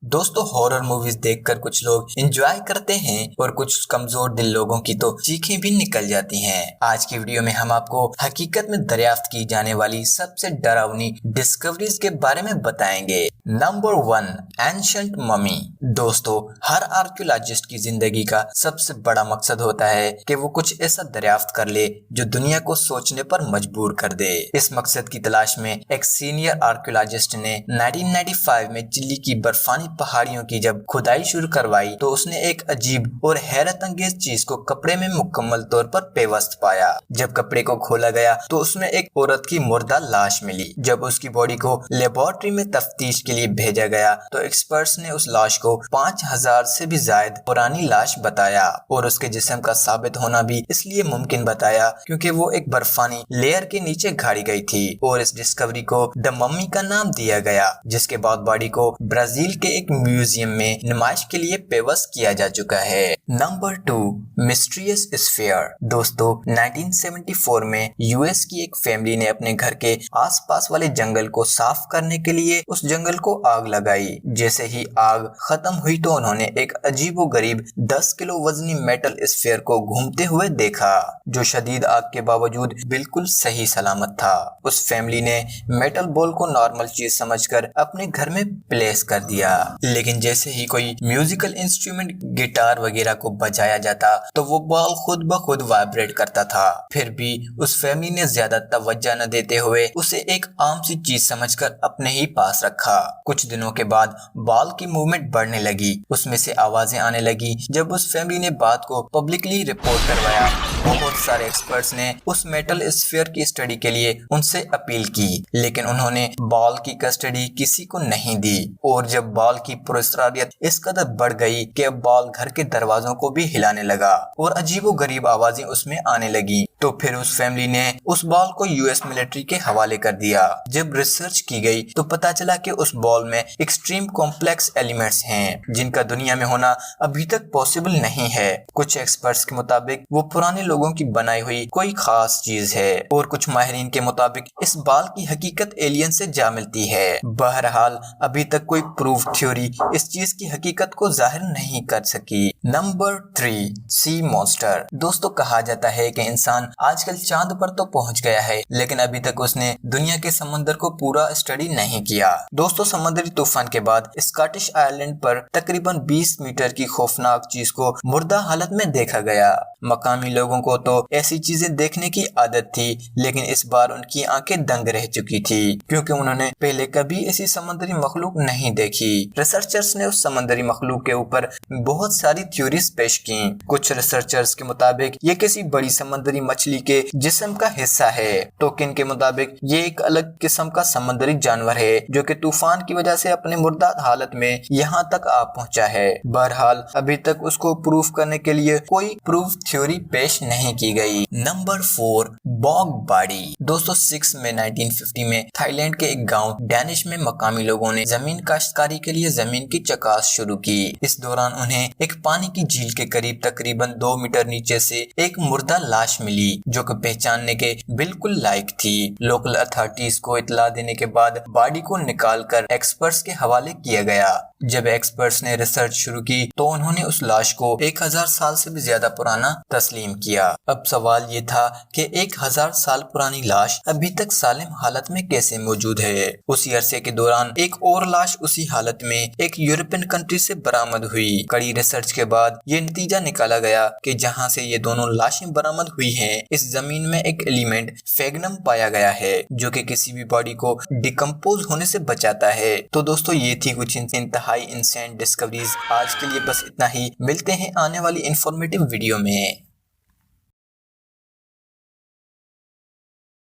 दोस्तों horror movies देखकर कुछ लोग एंजॉय करते हैं और कुछ कमजोर दिल लोगों की तो चीखें भी निकल जाती हैं। आज की वीडियो में हम आपको हकीकत में दरियाफ्त की जाने वाली सबसे डरावनी डिस्कवरीज के बारे में बताएंगे। Number 1, ancient mummy. दोस्तों हर आर्कियोलॉजिस्ट की जिंदगी का सबसे बड़ा मकसद होता है कि वो कुछ ऐसा दरियाफ्त कर ले जो दुनिया को सोचने पर मजबूर कर दे। इस मकसद की तलाश में एक सीनियर आर्कियोलॉजिस्ट ने 1995 में चिली की बर्फानी पहाड़ियों की जब खुदाई शुरू करवाई तो उसने एक अजीब और हैरत अंगेज चीज को कपड़े में मुकम्मल तौर पर पेवस्त पाया। जब कपड़े को खोला गया तो उसमें एक औरत की मुर्दा लाश मिली। जब उसकी बॉडी को लेबोरेटरी में तफ्तीश के लिए भेजा गया तो एक्सपर्ट्स ने उस लाश को 5000 से भी ज्यादा पुरानी लाश बताया और उसके जिस्म का साबित होना भी इसलिए मुमकिन बताया क्योंकि वो एक बर्फानी लेयर के नीचे गाड़ी गई थी। और इस डिस्कवरी को द मम्मी का नाम दिया गया, जिसके बाद बॉडी को ब्राजील के एक म्यूजियम में नुमाइश के लिए पेवस्त किया जा चुका है। Number 2, mysterious sphere. दोस्तों 1974 में यूएस की एक फैमिली ने अपने घर के आसपास वाले जंगल को साफ करने के लिए उस जंगल को आग लगाई। जैसे ही आग खत्म हुई तो उन्होंने एक अजीबोगरीब 10 किलो वजनी मेटल स्फीयर को घूमते हुए देखा जो शदीद आग के बावजूद बिल्कुल सही सलामत था। उस फैमिली ने मेटल बॉल को नॉर्मल चीज समझकर अपने घर में प्लेस कर दिया, लेकिन जैसे ही कोई म्यूजिकल इंस्ट्रूमेंट गिटार वगैरह को बजाया जाता तो वो बॉल खुद ब खुद वाइब्रेट करता था। फिर भी उस फैमिली ने ज्यादा तवज्जो न देते हुए उसे एक आम सी चीज समझकर अपने ही पास रखा। कुछ दिनों के बाद बॉल की मूवमेंट बढ़ने लगी, उसमें से आवाजें आने लगी। जब उस फैमिली ने बात को पब्लिकली रिपोर्ट करवाया, बहुत सारे एक्सपर्ट्स ने उस मेटल स्फीयर की स्टडी के लिए उनसे अपील की, लेकिन उन्होंने बॉल की कस्टडी किसी को नहीं दी। और जब बॉल की पुरस्कारियत इस कदर बढ़ गई कि अब बॉल घर के दरवाजों को भी हिलाने लगा और अजीबोगरीब आवाजें उसमें आने लगी, तो फिर उस फैमिली ने उस बॉल को यूएस मिलिट्री के हवाले कर दिया। जब रिसर्च की गई तो पता चला कि उस बॉल में एक्सट्रीम कॉम्प्लेक्स एलिमेंट्स हैं जिनका दुनिया में होना अभी तक पॉसिबल नहीं है। कुछ एक्सपर्ट्स के मुताबिक वो पुराने लोगों की बनाई हुई कोई खास चीज है और कुछ माहिरीन के मुताबिक इस बॉल की हकीकत एलियन से जा मिलती है। बहरहाल अभी तक कोई प्रूफ थ्योरी इस चीज की हकीकत को जाहिर नहीं कर सकी। Number 3, sea monster. दोस्तों कहा जाता है कि इंसान आजकल चांद पर तो पहुंच गया है, लेकिन अभी तक उसने दुनिया के समंदर को पूरा स्टडी नहीं किया। दोस्तों समुद्री तूफान के बाद स्कॉटिश आइलैंड पर तकरीबन 20 मीटर की खौफनाक चीज को मुर्दा हालत में देखा गया। मकामी लोगों को तो ऐसी चीजें देखने की आदत थी, लेकिन इस बार उनकी आंखें दंग रह चुकी थी क्योंकि उन्होंने पहले कभी ऐसी समुद्री मखलूक नहीं देखी। रिसर्चर्स ने उस समुद्री मखलूक के ऊपर बहुत सारी थ्योरीज पेश की। कुछ रिसर्चर्स के मुताबिक ये किसी बड़ी समुद्री मछली के जिस्म का हिस्सा है, तो किन के मुताबिक ये एक अलग किस्म का समुद्री जानवर है जो कि तूफान की वजह से अपने मुर्दा हालत में यहाँ तक आ पहुँचा है। बहरहाल अभी तक उसको प्रूफ करने के लिए कोई प्रूफ थ्योरी पेश नहीं की गई। Number 4, bog body. दोस्तों 6 मई 1950 में थाईलैंड के एक गांव डैनिश में मकामी लोगों ने जमीन काश्तकारी के लिए जमीन की चकास शुरू की। इस दौरान उन्हें एक पानी की झील के करीब तकरीबन 2 मीटर नीचे से एक मुर्दा लाश मिली जो कि पहचानने के बिल्कुल लायक थी। लोकल अथॉरिटीज को इत्तला देने के बाद बॉडी को निकालकर एक्सपर्ट्स के हवाले किया गया। जब एक्सपर्ट्स ने रिसर्च शुरू की तो उन्होंने उस लाश को 1000 साल से भी ज्यादा पुराना तस्लीम किया। अब सवाल ये था कि 1000 साल पुरानी लाश अभी तक सालिम हालत में कैसे मौजूद है। उसी अरसे के दौरान एक और लाश उसी हालत में एक यूरोपियन कंट्री से बरामद हुई। कड़ी रिसर्च के बाद ये नतीजा निकाला गया कि जहां से ये दोनों लाशें बरामद हुई हैं, इस जमीन में एक एलिमेंट फेगनम पाया गया है जो कि किसी भी बॉडी को डिकम्पोज होने से बचाता है। तो दोस्तों ये थी कुछ इंतहाई इंसेंट डिस्कवरीज। आज के लिए बस इतना ही, मिलते हैं आने वाली इंफॉर्मेटिव वीडियो में।